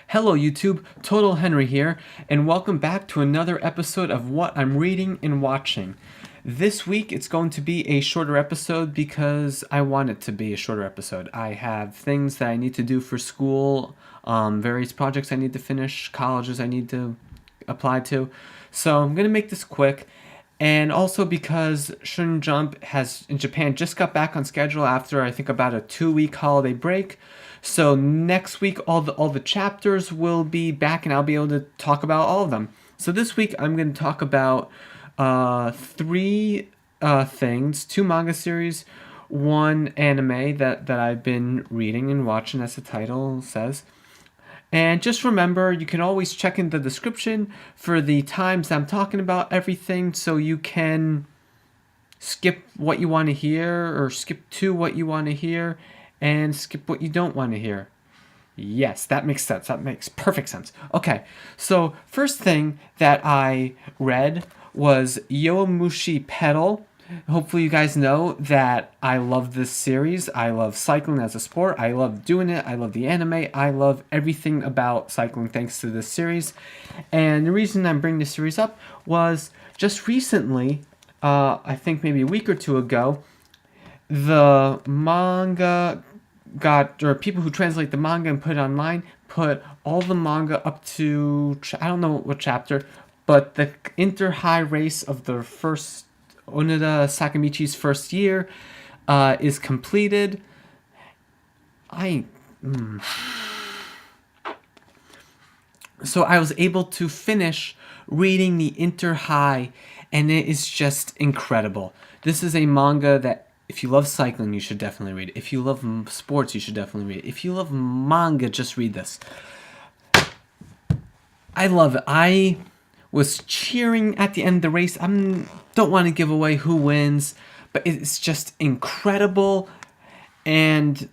Hello YouTube, Totalhenry here, and welcome back to another episode of what I'm reading and watching. This week it's going to be a shorter episode because I want it to be a shorter episode. I have things that I need to do for school, various projects I need to finish, colleges I need to apply to, so I'm going to make this quick. And also because Shonen Jump has in Japan just got back on schedule after I think about a 2-week holiday break. So next week all the chapters will be back and I'll be able to talk about all of them. So this week I'm going to talk about three things: two manga series, one anime that I've been reading and watching, as the title says. And just remember, you can always check in the description for the times I'm talking about everything, so you can skip what you want to hear or skip to what you want to hear and skip what you don't want to hear. Yes, that makes sense. That makes perfect sense. Okay, so first thing that I read was Yowamushi Pedal. Hopefully you guys know that I love this series. I love cycling as a sport. I love doing it. I love the anime. I love everything about cycling thanks to this series. And the reason I'm bringing this series up was just recently, I think maybe a week or two ago, the manga or people who translate the manga and put it online, put all the manga up to, I don't know what chapter, but the inter-high race of the first Onoda Sakamichi's first year is completed. So I was able to finish reading the inter-high, and it is just incredible. This is a manga that if you love cycling, you should definitely read it. If you love sports, you should definitely read it. If you love manga, just read this. I love it. I was cheering at the end of the race. I don't want to give away who wins, but it's just incredible. And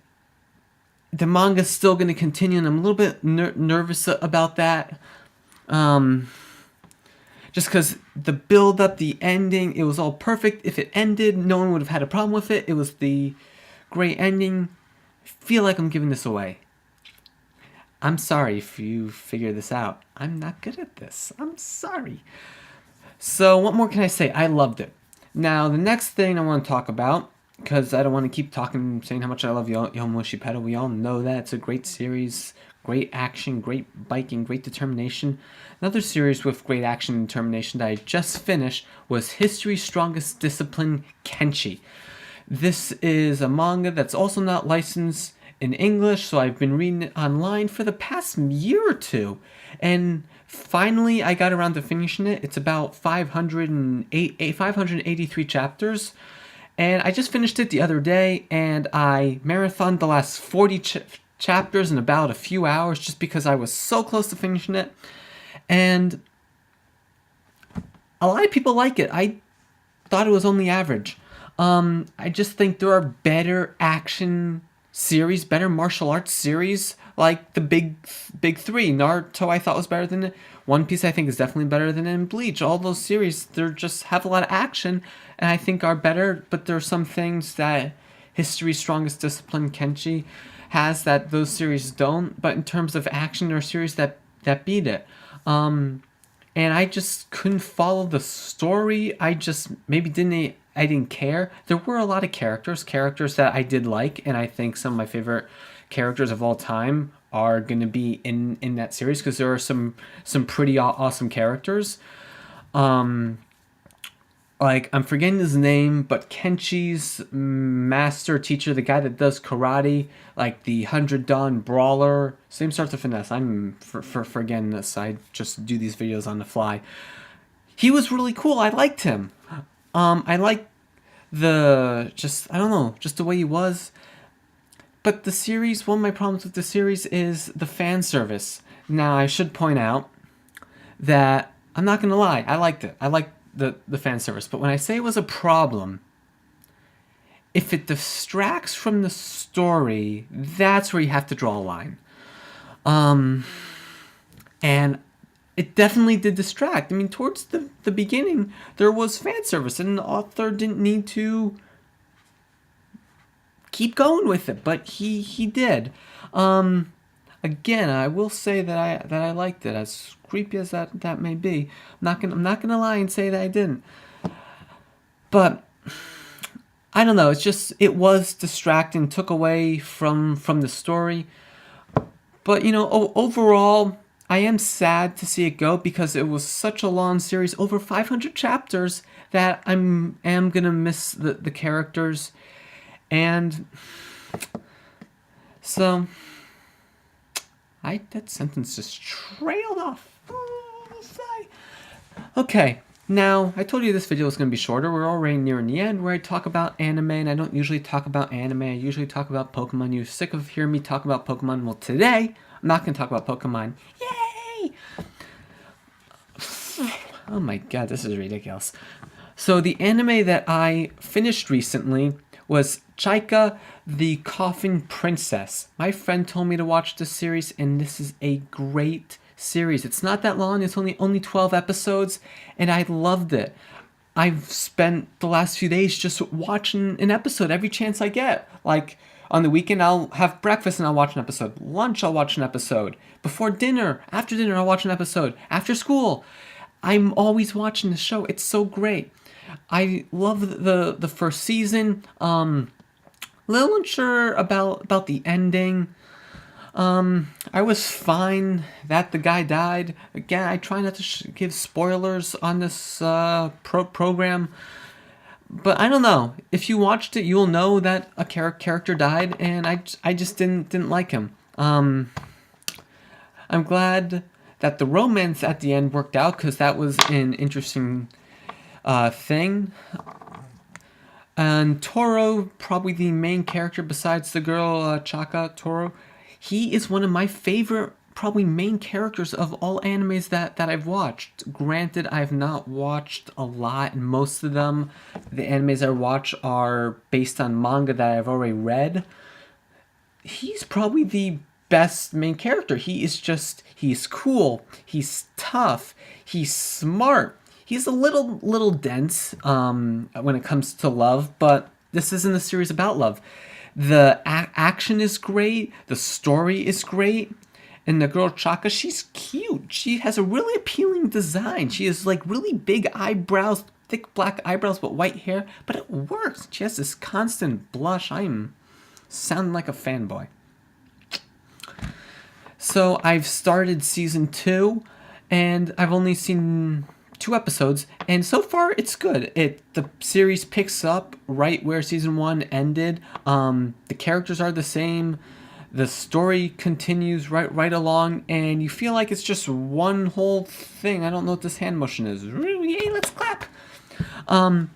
the manga's still going to continue, and I'm a little bit nervous about that. Just because the build-up, the ending, it was all perfect. If it ended, no one would have had a problem with it. It was the great ending. I feel like I'm giving this away. I'm sorry if you figure this out. I'm not good at this. I'm sorry. So what more can I say? I loved it. Now, the next thing I want to talk about, because I don't want to keep talking, saying how much I love Yowamushi Pedal. We all know that. It's a great series, great action, great biking, great determination. Another series with great action and determination that I just finished was History's Strongest Discipline, Kenichi. This is a manga that's also not licensed in English, so I've been reading it online for the past year or two. And finally, I got around to finishing it. It's about 583 chapters. And I just finished it the other day, and I marathoned the last 40 chapters in about a few hours just because I was so close to finishing it. And a lot of people like it. I thought it was only average. I just think there are better action series, better martial arts series, like the big three. Naruto I thought was better than it. One Piece I think is definitely better than it. And Bleach. All those series, they just have a lot of action and I think are better, but there are some things that History's Strongest Discipline, Kenichi, has that those series don't. But in terms of action, there are series that beat it. And I just couldn't follow the story. I just maybe I didn't care. There were a lot of characters that I did like, and I think some of my favorite characters of all time are going to be in that series because there are some pretty awesome characters. Like, I'm forgetting his name, but Kenshi's master teacher, the guy that does karate, like the 100 Dan brawler, same starts with finesse. I'm forgetting this. I just do these videos on the fly. He was really cool. I liked him. I like just the way he was. But the series, one of my problems with the series is the fan service. Now, I should point out that I'm not going to lie. I liked it. I liked the fan service. But when I say it was a problem, if it distracts from the story, that's where you have to draw a line. And it definitely did distract. I mean, towards the beginning, there was fan service, and the author didn't need to keep going with it, but he did. again, I will say that I liked it, as creepy as that may be. I'm not gonna lie and say that I didn't. But I don't know. It's just it was distracting, took away from the story. But overall, I am sad to see it go because it was such a long series, over 500 chapters, that am gonna miss the characters, and so that sentence just trailed off. Okay, now I told you this video was gonna be shorter. We're already nearing the end where I talk about anime, and I don't usually talk about anime. I usually talk about Pokemon. You're sick of hearing me talk about Pokemon. Well, today I'm not gonna talk about Pokemon. Yay! Oh my god, this is ridiculous. So the anime that I finished recently was Chaika the Coffin Princess. My friend told me to watch this series, and this is a great series. It's not that long. It's only 12 episodes, and I loved it. I've spent the last few days just watching an episode every chance I get. Like, on the weekend, I'll have breakfast and I'll watch an episode. Lunch, I'll watch an episode. Before dinner, after dinner, I'll watch an episode. After school, I'm always watching the show. It's so great. I love the first season. Little unsure about the ending. I was fine that the guy died. Again, I try not to give spoilers on this program. But I don't know. If you watched it, you'll know that a character died, and I just didn't like him. I'm glad that the romance at the end worked out, because that was an interesting thing. And Toro, probably the main character besides the girl Chaika, Toro, he is one of my favorite, probably main characters of all animes that I've watched. Granted, I've not watched a lot, and most of them, the animes I watch, are based on manga that I've already read. He's probably the best main character. He's cool, he's tough, he's smart. He's a little dense when it comes to love, but this isn't a series about love. The action is great, the story is great, and the girl Chaka, she's cute. She has a really appealing design. She has like really big eyebrows, thick black eyebrows, but white hair, but it works. She has this constant blush. I'm sounding like a fanboy. So I've started season 2, and I've only seen 2 episodes, and so far it's good. The series picks up right where season 1 ended. The characters are the same. The story continues right along, and you feel like it's just one whole thing. I don't know what this hand motion is. Yay, let's clap. I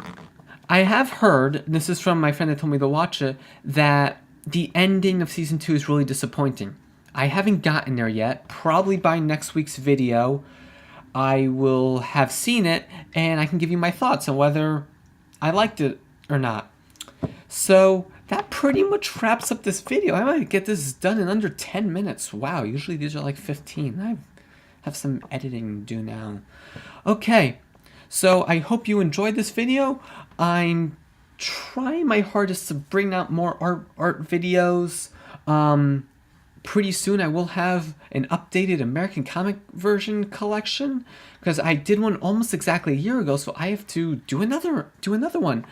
have heard, this is from my friend that told me to watch it, that the ending of season 2 is really disappointing. I haven't gotten there yet. Probably by next week's video I will have seen it, and I can give you my thoughts on whether I liked it or not. So that pretty much wraps up this video. I might get this done in under 10 minutes. Wow, usually these are like 15. I have some editing to do now. Okay, so I hope you enjoyed this video. I'm trying my hardest to bring out more art videos. Pretty soon I will have an updated American comic version collection, because I did one almost exactly a year ago, so I have to do another one.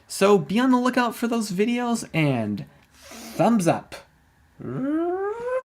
So be on the lookout for those videos, and thumbs up.